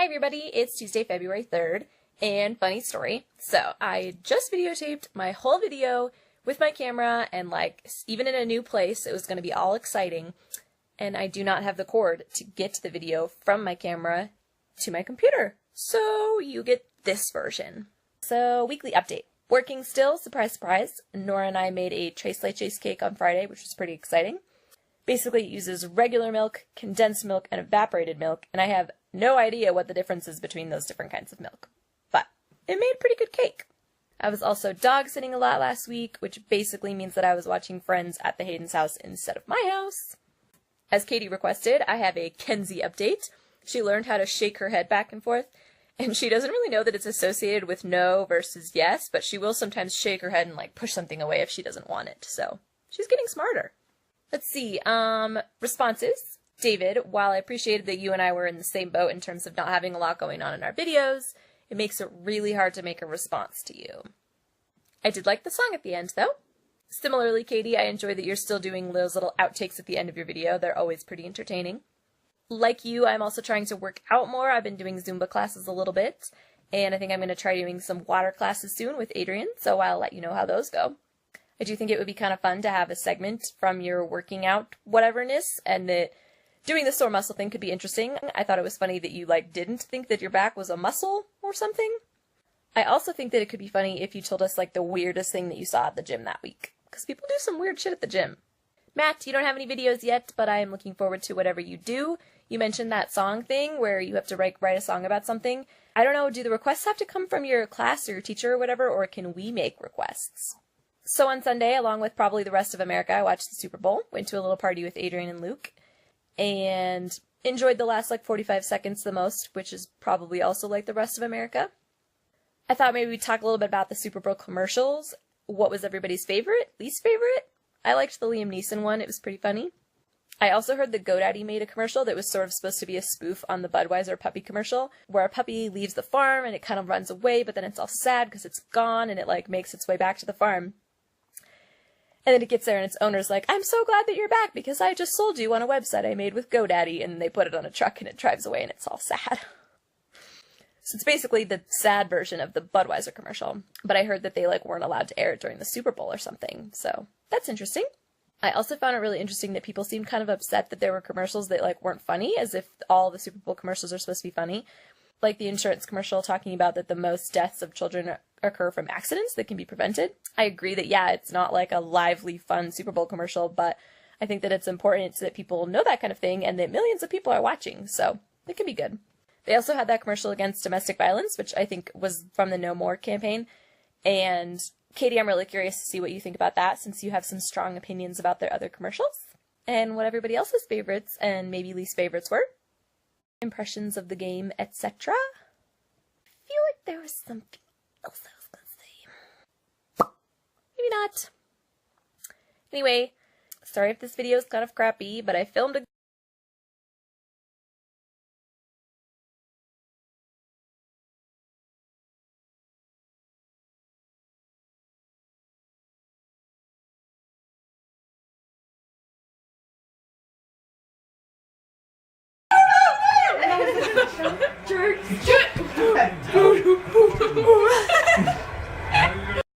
Hi everybody, it's Tuesday, February 3rd, and funny story. So, I just videotaped my whole video with my camera, and even in a new place, it was going to be all exciting, and I do not have the cord to get the video from my camera to my computer. So, you get this version. So, weekly update. Working still, surprise, surprise. Nora and I made a tres leches cake on Friday, which was pretty exciting. Basically, it uses regular milk, condensed milk, and evaporated milk, and I have no idea what the difference is between those different kinds of milk. But it made a pretty good cake. I was also dog sitting a lot last week, which basically means that I was watching Friends at the Hayden's house instead of my house. As Katie requested, I have a Kenzie update. She learned how to shake her head back and forth, and she doesn't really know that it's associated with no versus yes, but she will sometimes shake her head and push something away if she doesn't want it, so she's getting smarter. Let's see, responses. David, while I appreciated that you and I were in the same boat in terms of not having a lot going on in our videos, it makes it really hard to make a response to you. I did like the song at the end, though. Similarly, Katie, I enjoy that you're still doing those little outtakes at the end of your video. They're always pretty entertaining. Like you, I'm also trying to work out more. I've been doing Zumba classes a little bit, and I think I'm going to try doing some water classes soon with Adrian, so I'll let you know how those go. I do think it would be kind of fun to have a segment from your working out whateverness, and that doing the sore muscle thing could be interesting. I thought it was funny that you, didn't think that your back was a muscle or something. I also think that it could be funny if you told us, the weirdest thing that you saw at the gym that week. Because people do some weird shit at the gym. Matt, you don't have any videos yet, but I am looking forward to whatever you do. You mentioned that song thing where you have to write a song about something. I don't know, do the requests have to come from your class or your teacher or whatever, or can we make requests? So on Sunday, along with probably the rest of America, I watched the Super Bowl, went to a little party with Adrian and Luke, and enjoyed the last 45 seconds the most, which is probably also like the rest of America. I thought maybe we'd talk a little bit about the Super Bowl commercials. What was everybody's favorite, least favorite? I liked the Liam Neeson one, it was pretty funny. I also heard that GoDaddy made a commercial that was sort of supposed to be a spoof on the Budweiser puppy commercial, where a puppy leaves the farm and it kind of runs away, but then it's all sad because it's gone and it makes its way back to the farm. And then it gets there and its owner's like, I'm so glad that you're back because I just sold you on a website I made with GoDaddy, and they put it on a truck and it drives away and it's all sad. So it's basically the sad version of the Budweiser commercial, but I heard that they weren't allowed to air it during the Super Bowl or something, so that's interesting. I also found it really interesting that people seemed kind of upset that there were commercials that weren't funny, as if all the Super Bowl commercials are supposed to be funny. Like the insurance commercial talking about that the most deaths of children occur from accidents that can be prevented. I agree that, yeah, it's not a lively, fun Super Bowl commercial, but I think that it's important that people know that kind of thing and that millions of people are watching, so it can be good. They also had that commercial against domestic violence, which I think was from the No More campaign, and Katie, I'm really curious to see what you think about that, since you have some strong opinions about their other commercials, and what everybody else's favorites and maybe least favorites were. Impressions of the game, etc. I feel like there was something else I was gonna say. Maybe not. Anyway, sorry if this video is kind of crappy, but I filmed a Jerk.